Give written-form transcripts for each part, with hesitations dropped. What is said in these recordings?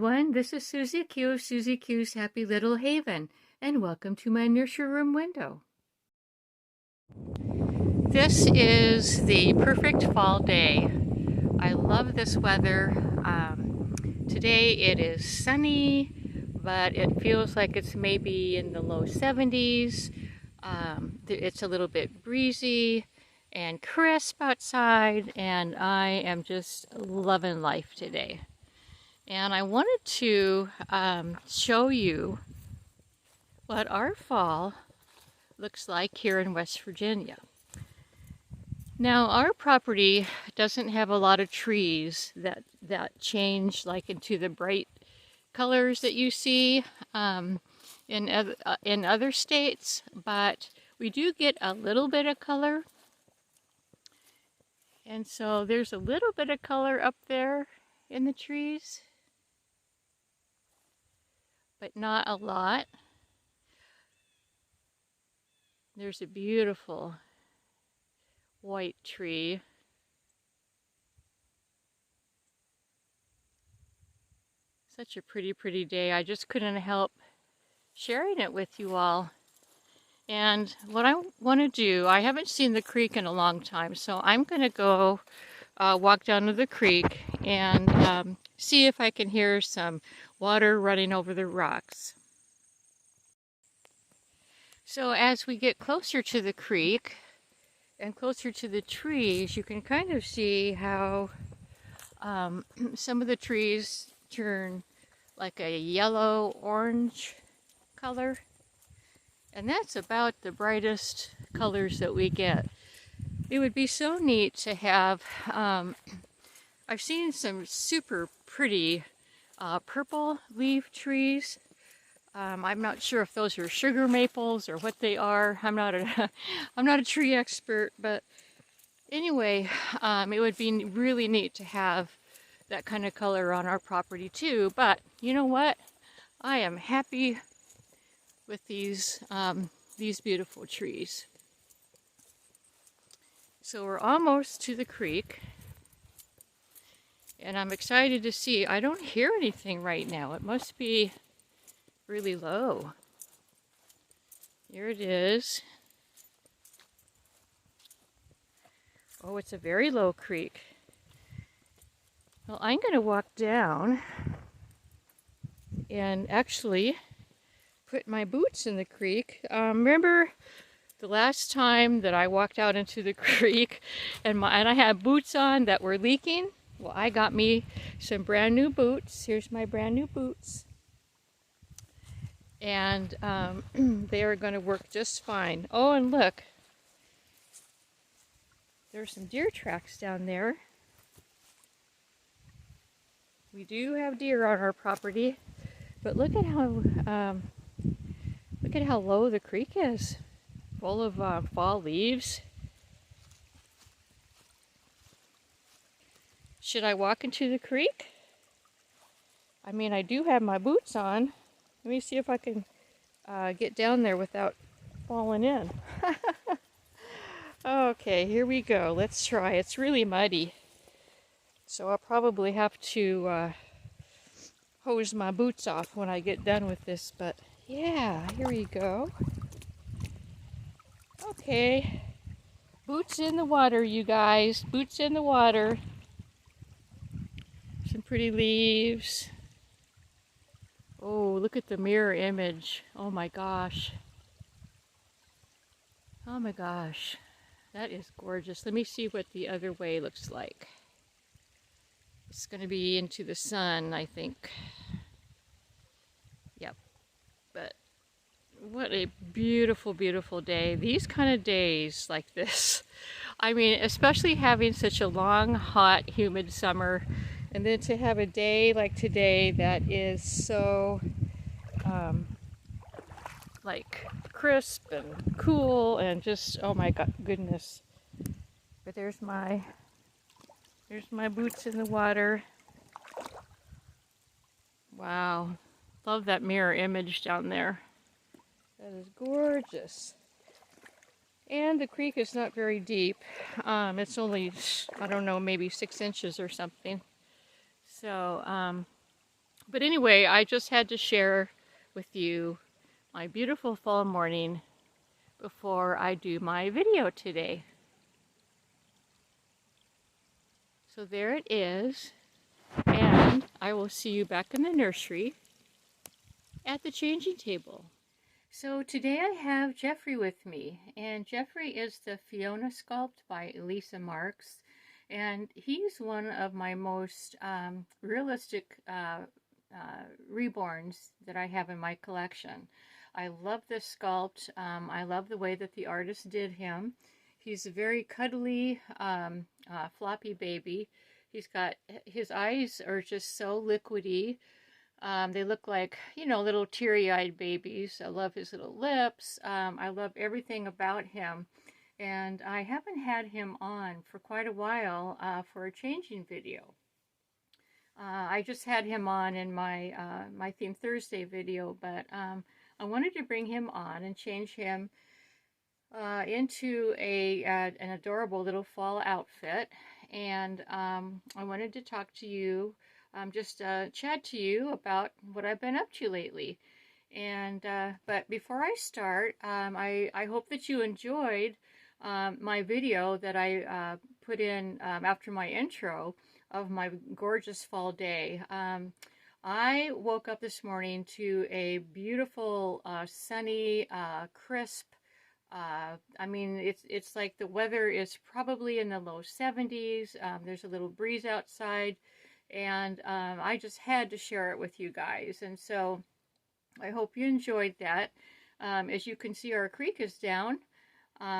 everyone, this is Susie Q of Susie Q's Happy Little Haven, and welcome to my nursery room window. This is the perfect fall day. I love this weather. Today it is sunny, but it feels like it's maybe in the low 70s. It's a little bit breezy and crisp outside, and I am just loving life today. And I wanted to show you what our fall looks like here in West Virginia. Now, our property doesn't have a lot of trees that change like into the bright colors that you see in other states, but we do get a little bit of color. And so there's a little bit of color up there in the trees, but not a lot. There's a beautiful white tree. Such a pretty day. I just couldn't help sharing it with you all. And what I want to do, I haven't seen the creek in a long time, so I'm going to go walk down to the creek and see if I can hear some water running over the rocks. So as we get closer to the creek and closer to the trees, you can kind of see how some of the trees turn like a yellow-orange color. And that's about the brightest colors that we get. It would be so neat to have, I've seen some super pretty purple leaf trees. I'm not sure if those are sugar maples or what they are. I'm not a tree expert, but anyway, it would be really neat to have that kind of color on our property too. But you know what? I am happy with these beautiful trees. So we're almost to the creek, and I'm excited to see. I don't hear anything right now. It must be really low. Here it is. Oh, it's a very low creek. Well, I'm going to walk down and actually put my boots in the creek. Remember the last time that I walked out into the creek and I had boots on that were leaking? Well, I got me some brand new boots. Here's my brand new boots. And they are going to work just fine. Oh, and look, there's some deer tracks down there. We do have deer on our property, but look at how low the creek is, full of fall leaves. Should I walk into the creek? I mean, I do have my boots on. Let me see if I can get down there without falling in. Okay, here we go. Let's try. It's really muddy, so I'll probably have to hose my boots off when I get done with this, but yeah, here we go. Okay, boots in the water, you guys. Boots in the water. Some pretty leaves. Oh, look at the mirror image. Oh my gosh. Oh my gosh. That is gorgeous. Let me see what the other way looks like. It's going to be into the sun, I think. Yep. But what a beautiful, beautiful day. These kind of days like this. I mean, especially having such a long, hot, humid summer. And then to have a day like today that is so like crisp and cool and just, oh my goodness. But there's my boots in the water. Wow. Love that mirror image down there. That is gorgeous. And the creek is not very deep. It's only, I don't know, maybe 6 inches or something. So, But anyway, I just had to share with you my beautiful fall morning before I do my video today. So there it is, and I will see you back in the nursery at the changing table. So today I have Jeffrey with me, and Jeffrey is the Fiona sculpt by Elisa Marx, and he's one of my most realistic reborns that I have in my collection. I love this sculpt. I love the way that the artist did him. He's a very cuddly, floppy baby. His eyes are just so liquidy. They look like, you know, little teary-eyed babies. I love his little lips. I love everything about him. And I haven't had him on for quite a while for a changing video. I just had him on in my my Theme Thursday video, but I wanted to bring him on and change him into an adorable little fall outfit. And I wanted to talk to you, just chat to you about what I've been up to lately. And but before I start, I hope that you enjoyed my video that I put in after my intro of my gorgeous fall day. I woke up this morning to a beautiful, sunny, crisp, I mean, it's like the weather is probably in the low 70s. There's a little breeze outside, and I just had to share it with you guys. And so I hope you enjoyed that. As you can see, our creek is down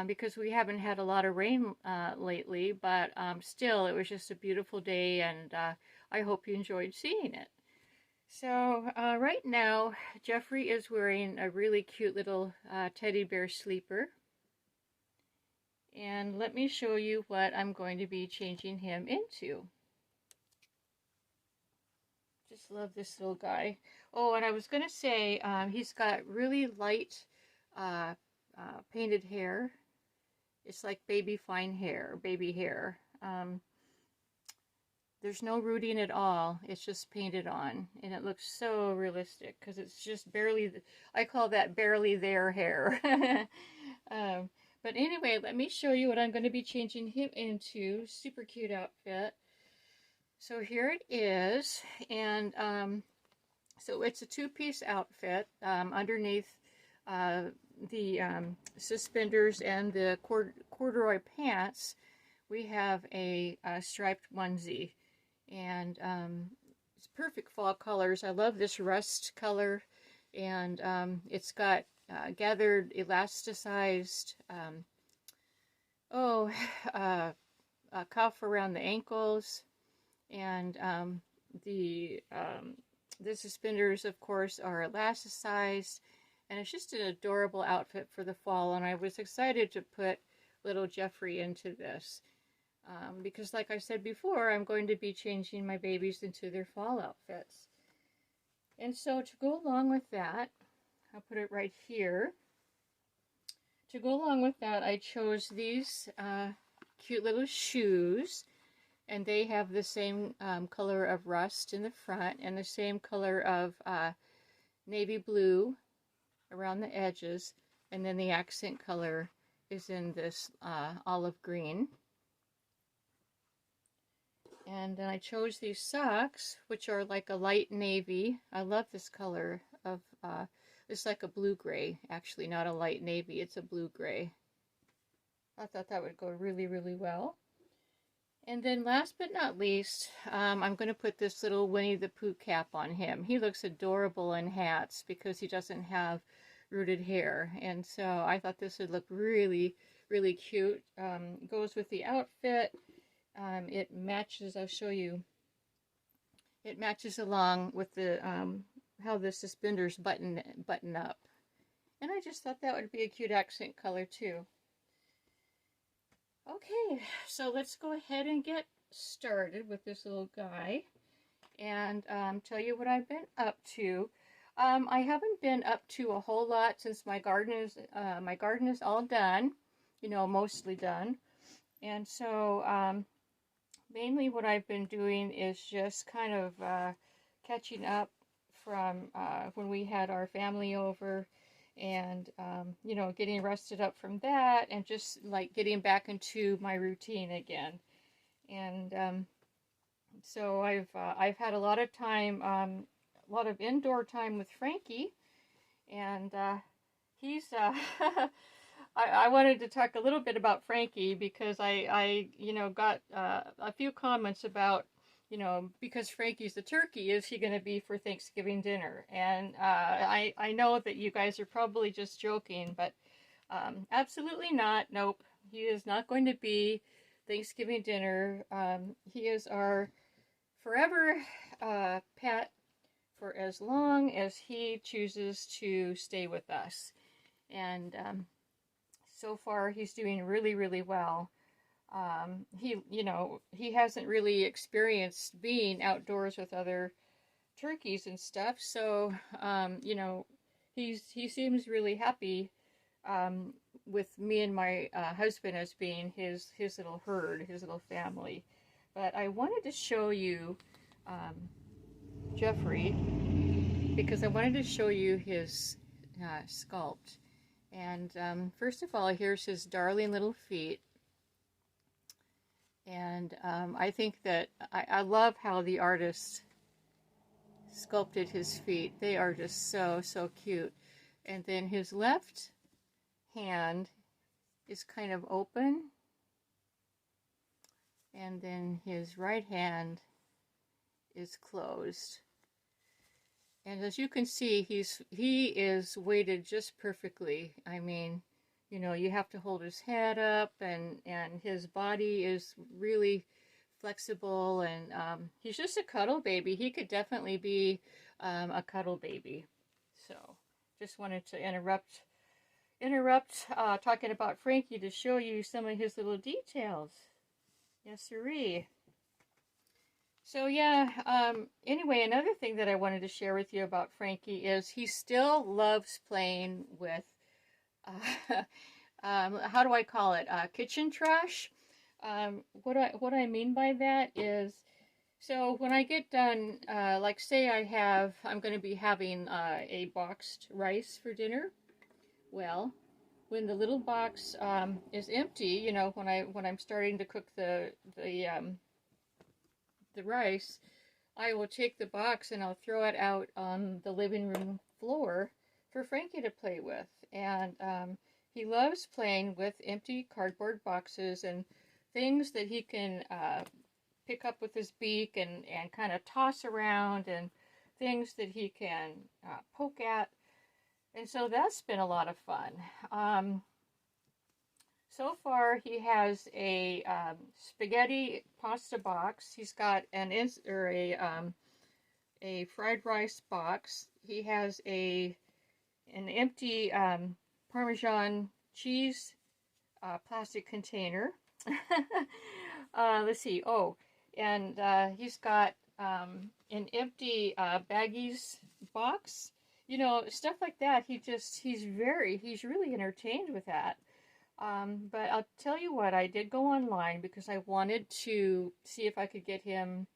because we haven't had a lot of rain lately, but still, it was just a beautiful day, and I hope you enjoyed seeing it. So right now, Jeffrey is wearing a really cute little teddy bear sleeper. And let me show you what I'm going to be changing him into. Just love this little guy. Oh, and I was going to say, he's got really light painted hair. It's like baby fine hair, baby hair. There's no rooting at all. It's just painted on. And it looks so realistic because it's just barely, I call that barely there hair. But anyway, let me show you what I'm going to be changing him into. Super cute outfit. So here it is. And so it's a two-piece outfit. Underneath the suspenders and the corduroy pants, we have a striped onesie. And it's perfect fall colors. I love this rust color, and it's got gathered elasticized cuff around the ankles, and the suspenders, of course, are elasticized, and it's just an adorable outfit for the fall. And I was excited to put little Jeffrey into this. Because like I said before, I'm going to be changing my babies into their fall outfits. And so to go along with that, I'll put it right here. To go along with that, I chose these cute little shoes. And they have the same color of rust in the front and the same color of navy blue around the edges. And then the accent color is in this olive green. And then I chose these socks, which are like a light navy. I love this color of, it's like a blue-gray, actually, not a light navy, it's a blue-gray. I thought that would go really, really well. And then last but not least, I'm going to put this little Winnie the Pooh cap on him. He looks adorable in hats because he doesn't have rooted hair. And so I thought this would look really, really cute. Goes with the outfit. It matches, I'll show you, it matches along with the how the suspenders button up. And I just thought that would be a cute accent color too. Okay, so let's go ahead and get started with this little guy and tell you what I've been up to. I haven't been up to a whole lot since my garden is all done, you know, mostly done. And so mainly what I've been doing is just kind of catching up from when we had our family over, and you know, getting rested up from that, and just like getting back into my routine again. And so I've had a lot of time, a lot of indoor time with Frankie, and he's I wanted to talk a little bit about Frankie because I you know, got a few comments about, you know, because Frankie's the turkey, is he going to be for Thanksgiving dinner? And I know that you guys are probably just joking, but absolutely not. Nope, he is not going to be Thanksgiving dinner. He is our forever pet for as long as he chooses to stay with us. And so far he's doing really, really well. You know, he hasn't really experienced being outdoors with other turkeys and stuff, so you know, he seems really happy with me and my husband as being his little herd, his little family. But I wanted to show you Jeffrey, because I wanted to show you his sculpt. And first of all, here's his darling little feet. And I think that I love how the artist sculpted his feet. They are just so, so cute. And then his left hand is kind of open. And then his right hand is closed. And as you can see, he is weighted just perfectly. I mean, you know, you have to hold his head up, and his body is really flexible, and he's just a cuddle baby. He could definitely be a cuddle baby. So just wanted to interrupt talking about Frankie to show you some of his little details. Yes, sirree. So yeah, anyway, another thing that I wanted to share with you about Frankie is he still loves playing with, how do I call it, kitchen trash. What I mean by that is, so when I get done, like say I'm going to be having a boxed rice for dinner. Well, when the little box is empty, you know, when I'm starting to cook the rice, I will take the box and I'll throw it out on the living room floor for Frankie to play with. And he loves playing with empty cardboard boxes and things that he can pick up with his beak and kind of toss around, and things that he can poke at. And so that's been a lot of fun. So far, he has a spaghetti pasta box. He's got a fried rice box. He has an empty Parmesan cheese plastic container. Let's see. Oh, and he's got an empty baggies box. You know, stuff like that. He's really entertained with that. But I'll tell you what, I did go online because I wanted to see if I could get him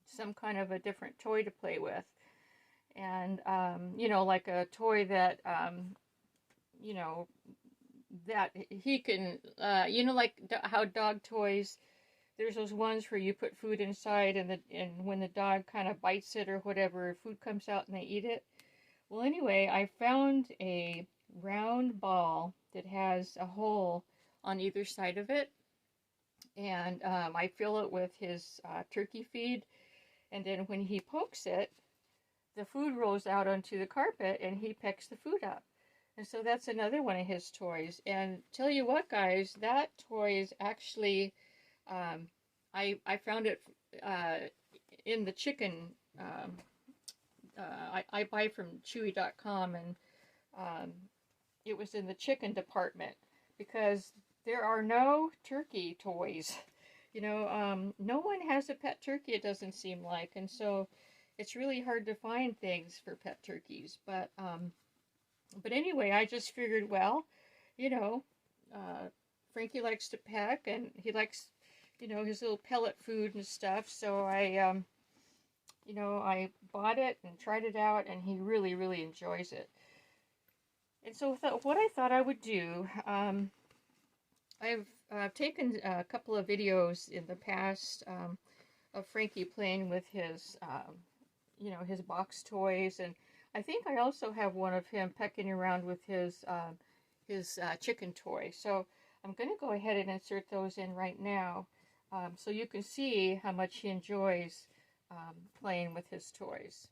some kind of a different toy to play with. And, you know, like a toy that, you know, that he can, you know, like how dog toys, there's those ones where you put food inside, and when the dog kind of bites it or whatever, food comes out and they eat it. Well, anyway, I found a round ball that has a hole on either side of it, and I fill it with his turkey feed, and then when he pokes it, the food rolls out onto the carpet and he picks the food up. And so that's another one of his toys. And tell you what, guys, that toy is actually, I found it in the chicken, I buy from Chewy.com, and it was in the chicken department, because there are no turkey toys. You know, no one has a pet turkey, it doesn't seem like, and so it's really hard to find things for pet turkeys. But anyway, I just figured, well, you know, Frankie likes to peck, and he likes, you know, his little pellet food and stuff, so I, you know, I bought it and tried it out, and he really, really enjoys it. And so what I thought I would do, I've taken a couple of videos in the past of Frankie playing with his, you know, his box toys, and I think I also have one of him pecking around with his chicken toy. So I'm going to go ahead and insert those in right now, so you can see how much he enjoys playing with his toys.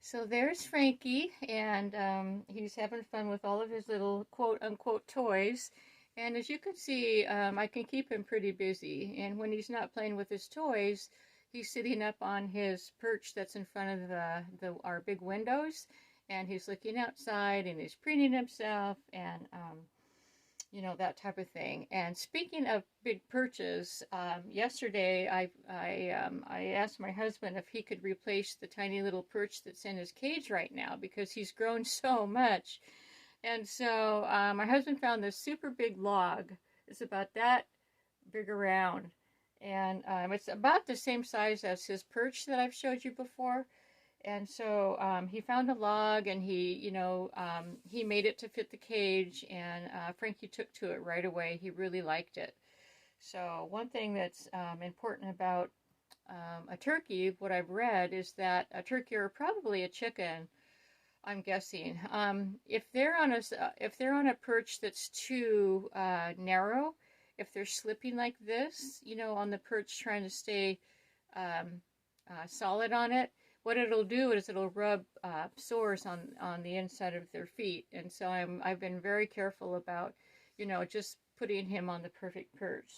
So there's Frankie, and he's having fun with all of his little quote-unquote toys. And as you can see, I can keep him pretty busy. And when he's not playing with his toys, he's sitting up on his perch that's in front of our big windows, and he's looking outside, and he's preening himself, and you know, that type of thing. And speaking of big perches, yesterday I asked my husband if he could replace the tiny little perch that's in his cage right now, because he's grown so much. And so my husband found this super big log. It's about that big around, and it's about the same size as his perch that I've showed you before. And so he found a log, and he made it to fit the cage, and Frankie took to it right away. He really liked it. So one thing that's important about a turkey, what I've read, is that a turkey, or probably a chicken, I'm guessing, if they're on a perch that's too narrow, if they're slipping like this, you know, on the perch, trying to stay solid on it, what it'll do is it'll rub sores on the inside of their feet. And so I've been very careful about, you know, just putting him on the perfect perch.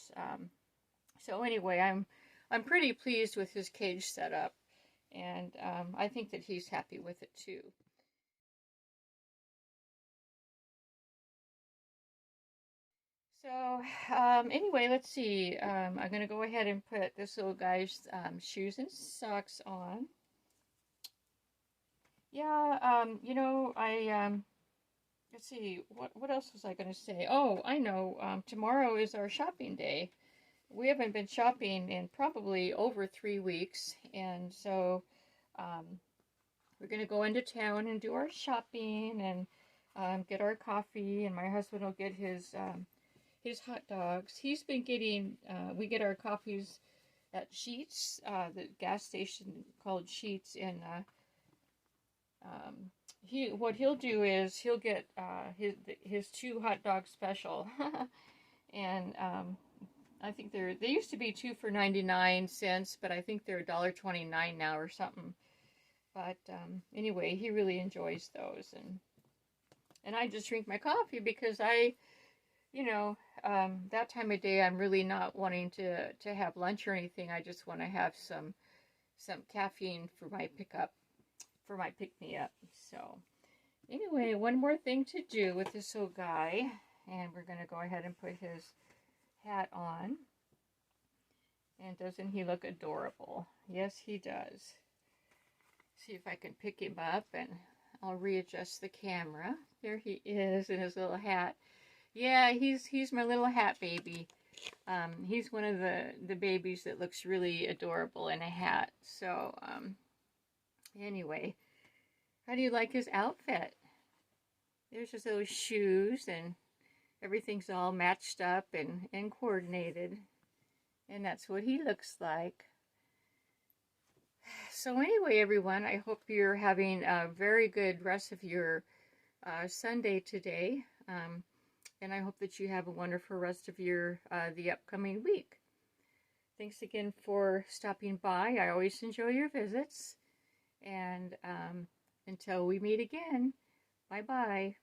So anyway, I'm pretty pleased with his cage setup, and I think that he's happy with it too. So anyway, let's see. I'm going to go ahead and put this little guy's shoes and socks on. Yeah, you know, let's see, what else was I going to say? Oh, I know, tomorrow is our shopping day. We haven't been shopping in probably over 3 weeks, and so um, we're going to go into town and do our shopping, and get our coffee, and my husband will get his hot dogs. He's been getting, we get our coffees at Sheetz, the gas station called Sheetz in what he'll do is he'll get his 2 hot dog special, and I think they used to be 2 for 99 cents, but I think they're $1.29 now or something. But anyway, he really enjoys those, and I just drink my coffee because you know, that time of day I'm really not wanting to have lunch or anything. I just want to have some caffeine for my pick me up. So anyway, one more thing to do with this old guy, and we're gonna go ahead and put his hat on. And doesn't he look adorable? Yes, he does. See if I can pick him up, and I'll readjust the camera. There he is in his little hat. Yeah, he's my little hat baby. He's one of the babies that looks really adorable in a hat. So anyway, how do you like his outfit? There's his little shoes, and everything's all matched up and coordinated. And that's what he looks like. So anyway, everyone, I hope you're having a very good rest of your Sunday today. And I hope that you have a wonderful rest of your the upcoming week. Thanks again for stopping by. I always enjoy your visits. And until we meet again, bye-bye.